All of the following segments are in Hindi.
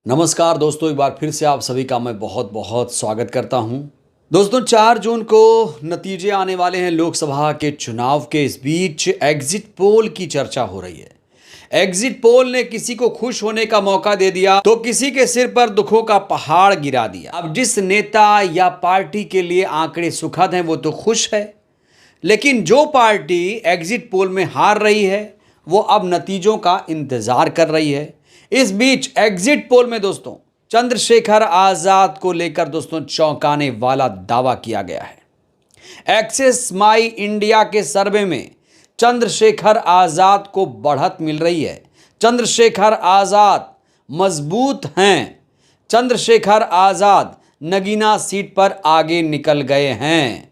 नमस्कार दोस्तों, एक बार फिर से आप सभी का मैं बहुत बहुत स्वागत करता हूं। दोस्तों 4 जून को नतीजे आने वाले हैं लोकसभा के चुनाव के। इस बीच एग्जिट पोल की चर्चा हो रही है। एग्जिट पोल ने किसी को खुश होने का मौका दे दिया तो किसी के सिर पर दुखों का पहाड़ गिरा दिया। अब जिस नेता या पार्टी के लिए आंकड़े सुखद हैं वो तो खुश है, लेकिन जो पार्टी एग्जिट पोल में हार रही है वो अब नतीजों का इंतजार कर रही है। इस बीच एग्जिट पोल में दोस्तों चंद्रशेखर आजाद को लेकर दोस्तों चौंकाने वाला दावा किया गया है। एक्सिस माई इंडिया के सर्वे में चंद्रशेखर आजाद को बढ़त मिल रही है। चंद्रशेखर आजाद मजबूत हैं। चंद्रशेखर आजाद नगीना सीट पर आगे निकल गए हैं।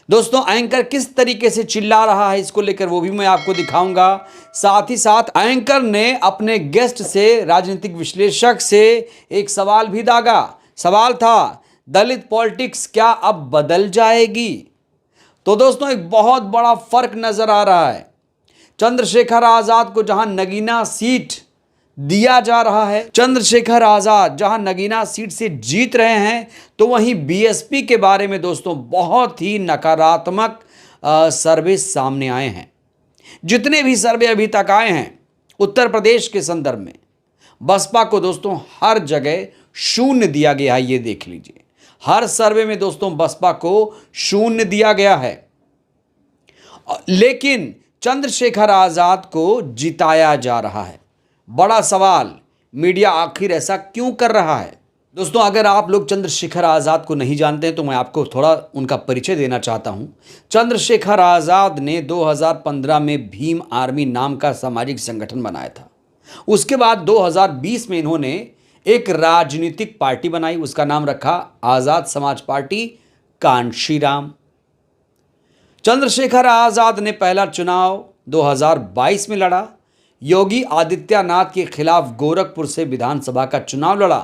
दोस्तों एंकर किस तरीके से चिल्ला रहा है इसको लेकर वो भी मैं आपको दिखाऊंगा। साथ ही साथ एंकर ने अपने गेस्ट से, राजनीतिक विश्लेषक से एक सवाल भी दागा। सवाल था, दलित पॉलिटिक्स क्या अब बदल जाएगी? तो दोस्तों एक बहुत बड़ा फर्क नजर आ रहा है। चंद्रशेखर आजाद को जहां नगीना सीट दिया जा रहा है, चंद्रशेखर आजाद जहां नगीना सीट से जीत रहे हैं, तो वहीं बीएसपी के बारे में दोस्तों बहुत ही नकारात्मक सर्वे सामने आए हैं। जितने भी सर्वे अभी तक आए हैं उत्तर प्रदेश के संदर्भ में, बसपा को दोस्तों हर जगह शून्य दिया गया है। ये देख लीजिए, हर सर्वे में दोस्तों बसपा को शून्य दिया गया है, लेकिन चंद्रशेखर आजाद को जिताया जा रहा है। बड़ा सवाल, मीडिया आखिर ऐसा क्यों कर रहा है? दोस्तों अगर आप लोग चंद्रशेखर आज़ाद को नहीं जानते हैं तो मैं आपको थोड़ा उनका परिचय देना चाहता हूं। चंद्रशेखर आज़ाद ने 2015 में भीम आर्मी नाम का सामाजिक संगठन बनाया था। उसके बाद 2020 में इन्होंने एक राजनीतिक पार्टी बनाई, उसका नाम रखा आज़ाद समाज पार्टी कांशीराम। चंद्रशेखर आज़ाद ने पहला चुनाव 2022 में लड़ा। योगी आदित्यनाथ के खिलाफ गोरखपुर से विधानसभा का चुनाव लड़ा।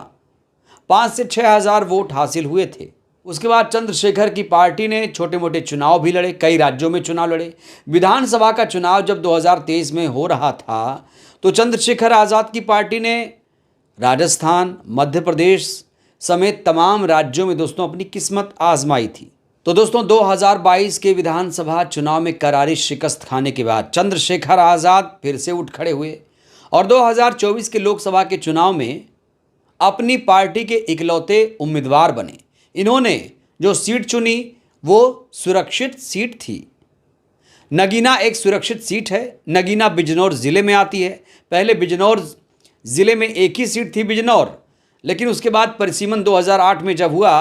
5 से 6 हजार वोट हासिल हुए थे। उसके बाद चंद्रशेखर की पार्टी ने छोटे मोटे चुनाव भी लड़े, कई राज्यों में चुनाव लड़े। विधानसभा का चुनाव जब 2023 में हो रहा था तो चंद्रशेखर आज़ाद की पार्टी ने राजस्थान, मध्य प्रदेश समेत तमाम राज्यों में दोस्तों अपनी किस्मत आजमाई थी। तो दोस्तों 2022 के विधानसभा चुनाव में करारी शिकस्त खाने के बाद चंद्रशेखर आज़ाद फिर से उठ खड़े हुए और 2024 के लोकसभा के चुनाव में अपनी पार्टी के इकलौते उम्मीदवार बने। इन्होंने जो सीट चुनी वो सुरक्षित सीट थी। नगीना एक सुरक्षित सीट है। नगीना बिजनौर ज़िले में आती है। पहले बिजनौर ज़िले में एक ही सीट थी बिजनौर, लेकिन उसके बाद परिसीमन 2008 में जब हुआ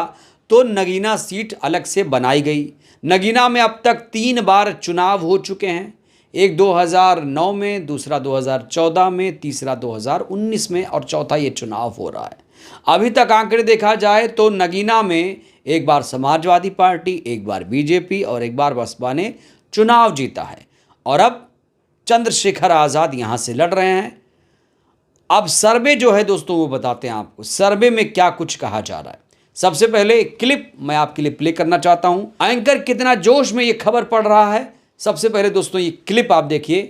तो नगीना सीट अलग से बनाई गई। नगीना में अब तक 3 बार चुनाव हो चुके हैं, एक 2009 में, दूसरा 2014 में, तीसरा 2019 में और चौथा ये चुनाव हो रहा है। अभी तक आंकड़े देखा जाए तो नगीना में एक बार समाजवादी पार्टी, एक बार बीजेपी और एक बार बसपा ने चुनाव जीता है और अब चंद्रशेखर आज़ाद यहाँ से लड़ रहे हैं। अब सर्वे जो है दोस्तों वो बताते हैं आपको सर्वे में क्या कुछ कहा जा रहा है। सबसे पहले एक क्लिप मैं आपके लिए प्ले करना चाहता हूं। एंकर कितना जोश में ये खबर पढ़ रहा है। सबसे पहले दोस्तों ये क्लिप आप देखिए।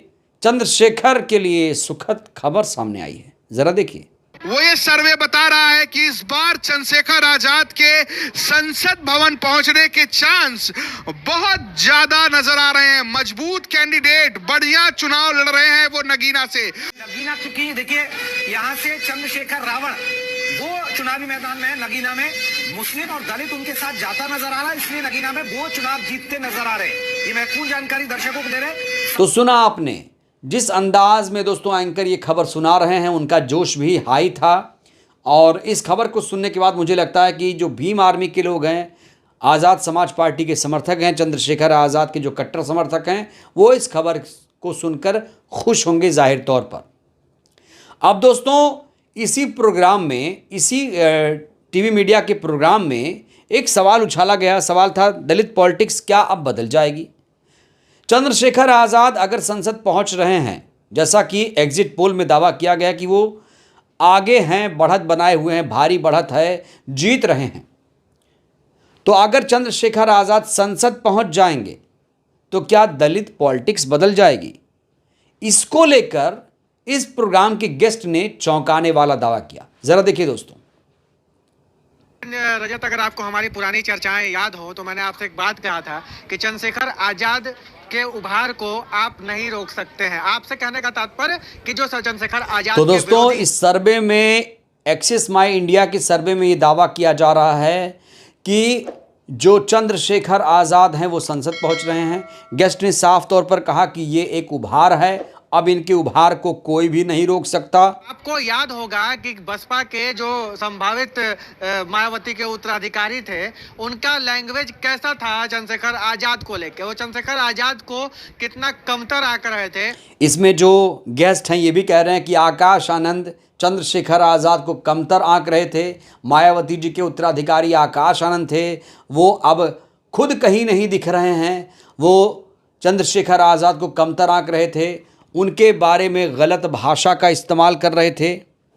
चंद्रशेखर के लिए सुखद खबर सामने आई है, जरा देखिए। वो ये सर्वे बता रहा है कि इस बार चंद्रशेखर आजाद के संसद भवन पहुंचने के चांस बहुत ज्यादा नजर आ रहे हैं। मजबूत कैंडिडेट, बढ़िया चुनाव लड़ रहे हैं वो नगीना से। नगीना चुकी देखिए, यहाँ से चंद्रशेखर रावण वो चुनावी मैदान में है। नगीना में मुस्लिम और दलित उनके साथ जाता नजर आ रहा है, इसलिए नगीना में वो चुनाव जीतते नजर आ रहे हैं। ये महत्वपूर्ण जानकारी दर्शकों को दे रहे हैं। तो सुना आपने, जिस अंदाज में दोस्तों एंकर ये खबर सुना रहे हैं उनका जोश भी हाई था। और इस खबर को सुनने के बाद मुझे लगता है कि जो भीम आर्मी के लोग हैं, आज़ाद समाज पार्टी के समर्थक हैं, चंद्रशेखर आज़ाद के जो कट्टर समर्थक हैं, वो इस खबर को सुनकर खुश होंगे जाहिर तौर पर। अब दोस्तों इसी प्रोग्राम में, इसी टीवी मीडिया के प्रोग्राम में एक सवाल उछाला गया। सवाल था, दलित पॉलिटिक्स क्या अब बदल जाएगी? चंद्रशेखर आज़ाद अगर संसद पहुंच रहे हैं, जैसा कि एग्जिट पोल में दावा किया गया कि वो आगे हैं, बढ़त बनाए हुए हैं, भारी बढ़त है, जीत रहे हैं, तो अगर चंद्रशेखर आज़ाद संसद पहुंच जाएंगे तो क्या दलित पॉलिटिक्स बदल जाएगी? इसको लेकर इस प्रोग्राम के गेस्ट ने चौंकाने वाला दावा किया। जरा देखिए दोस्तों। रजत, अगर आपको हमारी पुरानी चर्चाएं याद हो तो मैंने आपसे एक बात कहा था कि चंद्रशेखर आजाद के उभार को आप नहीं रोक सकते हैं। आपसे कहने का तात्पर्य कि जो चंद्रशेखर आजाद तो के दोस्तों, विरोधी- इस सर्वे में, एक्सिस माई इंडिया के सर्वे में ये दावा किया जा रहा है कि जो चंद्रशेखर आजाद हैं वो संसद पहुंच रहे हैं। गेस्ट ने साफ तौर पर कहा कि ये एक उभार है, अब इनके उभार को कोई भी नहीं रोक सकता। आपको याद होगा कि बसपा के जो संभावित मायावती के उत्तराधिकारी थे, उनका लैंग्वेज कैसा था चंद्रशेखर आजाद को लेकर? वो चंद्रशेखर आजाद को कितना कमतर आकर रहे थे। इसमें जो गेस्ट हैं ये भी कह रहे हैं कि आकाश आनंद चंद्रशेखर आज़ाद को कमतर आंक रहे थे। मायावती जी के उत्तराधिकारी आकाश आनंद थे, वो अब खुद कहीं नहीं दिख रहे हैं। वो चंद्रशेखर आज़ाद को कमतर आंक रहे थे, उनके बारे में गलत भाषा का इस्तेमाल कर रहे थे।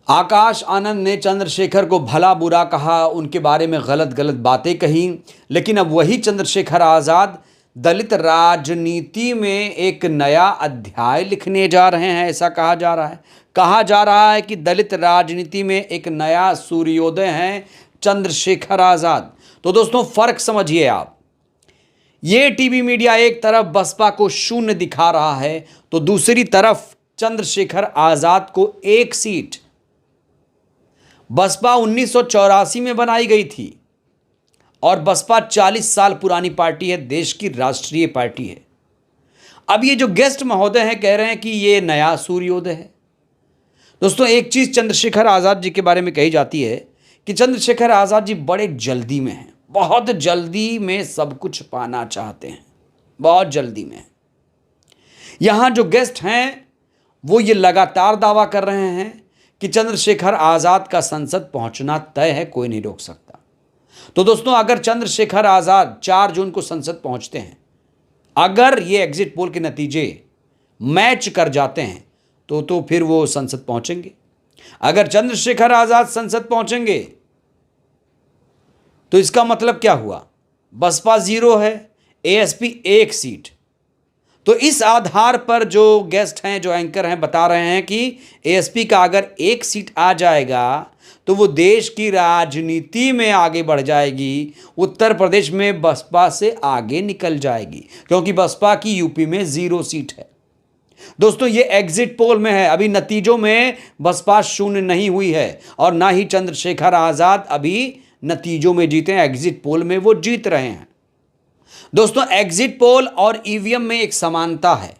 आकाश आनंद ने चंद्रशेखर को भला बुरा कहा, उनके बारे में गलत बातें कही। लेकिन अब वही चंद्रशेखर आज़ाद दलित राजनीति में एक नया अध्याय लिखने जा रहे हैं, ऐसा कहा जा रहा है। कहा जा रहा है कि दलित राजनीति में एक नया सूर्योदय है चंद्रशेखर आज़ाद। तो दोस्तों, फ़र्क समझिए आप। ये टीवी मीडिया एक तरफ बसपा को शून्य दिखा रहा है, तो दूसरी तरफ चंद्रशेखर आज़ाद को एक सीट। बसपा 1984 में बनाई गई थी और बसपा 40 साल पुरानी पार्टी है, देश की राष्ट्रीय पार्टी है। अब ये जो गेस्ट महोदय हैं कह रहे हैं कि ये नया सूर्योदय है। दोस्तों, एक चीज़ चंद्रशेखर आज़ाद जी के बारे में कही जाती है कि चंद्रशेखर आज़ाद जी बड़े जल्दी में हैं, बहुत जल्दी में सब कुछ पाना चाहते हैं, बहुत जल्दी में। यहाँ जो गेस्ट हैं वो ये लगातार दावा कर रहे हैं कि चंद्रशेखर आज़ाद का संसद पहुंचना तय है, कोई नहीं रोक सकता। तो दोस्तों, अगर चंद्रशेखर आज़ाद 4 जून को संसद पहुंचते हैं, अगर ये एग्जिट पोल के नतीजे मैच कर जाते हैं तो फिर वो संसद पहुंचेंगे। अगर चंद्रशेखर आज़ाद संसद पहुंचेंगे तो इसका मतलब क्या हुआ? बसपा 0 है, एएसपी 1 सीट। तो इस आधार पर जो गेस्ट हैं, जो एंकर हैं, बता रहे हैं कि एएसपी का अगर 1 सीट आ जाएगा तो वो देश की राजनीति में आगे बढ़ जाएगी, उत्तर प्रदेश में बसपा से आगे निकल जाएगी, क्योंकि बसपा की यूपी में 0 सीट है। दोस्तों, ये एग्जिट पोल में है, अभी नतीजों में बसपा शून्य नहीं हुई है और ना ही चंद्रशेखर आज़ाद अभी नतीजों में जीते हैं, एग्जिट पोल में वो जीत रहे हैं। दोस्तों, एग्जिट पोल और ईवीएम में एक समानता है।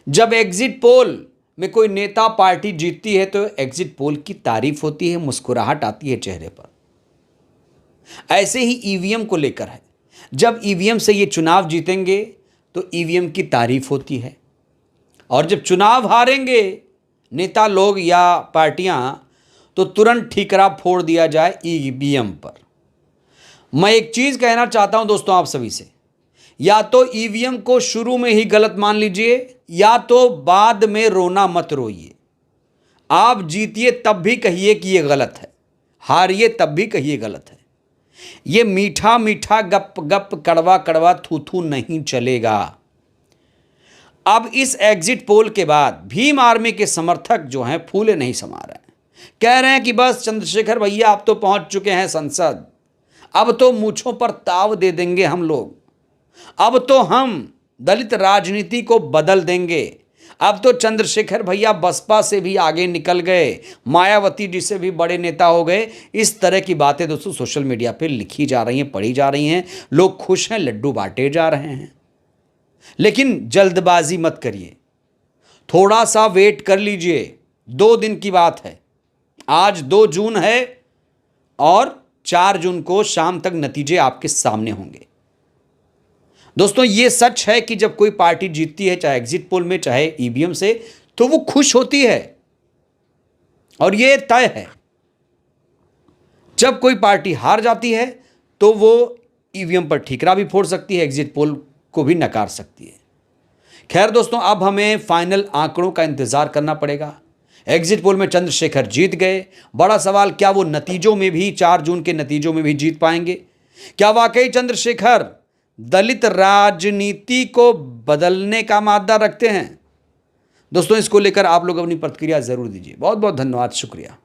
जब एग्जिट पोल में कोई नेता पार्टी जीतती है तो एग्जिट पोल की तारीफ होती है, मुस्कुराहट आती है चेहरे पर। ऐसे ही ईवीएम को लेकर है, जब ईवीएम से ये चुनाव जीतेंगे तो ईवीएम की तारीफ होती है, और जब चुनाव हारेंगे नेता लोग या पार्टियां तो तुरंत ठीकरा फोड़ दिया जाए ईवीएम पर। मैं एक चीज़ कहना चाहता हूं दोस्तों आप सभी से, या तो ईवीएम को शुरू में ही गलत मान लीजिए, या तो बाद में रोना मत रोइए। आप जीतिए तब भी कहिए कि ये गलत है, हारिए तब भी कहिए गलत है। ये मीठा मीठा गप गप कड़वा कड़वा थू थू नहीं चलेगा। अब इस एग्जिट पोल के बाद भीम आर्मी के समर्थक जो हैं फूले नहीं समा रहे हैं, कह रहे हैं कि बस चंद्रशेखर भैया आप तो पहुंच चुके हैं संसद, अब तो मूंछों पर ताव दे देंगे हम लोग, अब तो हम दलित राजनीति को बदल देंगे, अब तो चंद्रशेखर भैया बसपा से भी आगे निकल गए, मायावती जी से भी बड़े नेता हो गए। इस तरह की बातें दोस्तों सोशल मीडिया पे लिखी जा रही हैं, पढ़ी जा रही हैं, लोग खुश हैं, लड्डू बांटे जा रहे हैं। लेकिन जल्दबाजी मत करिए, थोड़ा सा वेट कर लीजिए, 2 दिन की बात है। आज 2 जून है और 4 जून को शाम तक नतीजे आपके सामने होंगे। दोस्तों, ये सच है कि जब कोई पार्टी जीतती है, चाहे एग्जिट पोल में चाहे ईवीएम से, तो वो खुश होती है, और ये तय है। जब कोई पार्टी हार जाती है तो वो ईवीएम पर ठीकरा भी फोड़ सकती है, एग्जिट पोल को भी नकार सकती है। खैर दोस्तों, अब हमें फाइनल आंकड़ों का इंतजार करना पड़ेगा। एग्जिट पोल में चंद्रशेखर जीत गए, बड़ा सवाल क्या वो नतीजों में भी, 4 जून के नतीजों में भी जीत पाएंगे? क्या वाकई चंद्रशेखर दलित राजनीति को बदलने का मादा रखते हैं? दोस्तों इसको लेकर आप लोग अपनी प्रतिक्रिया ज़रूर दीजिए। बहुत बहुत धन्यवाद, शुक्रिया।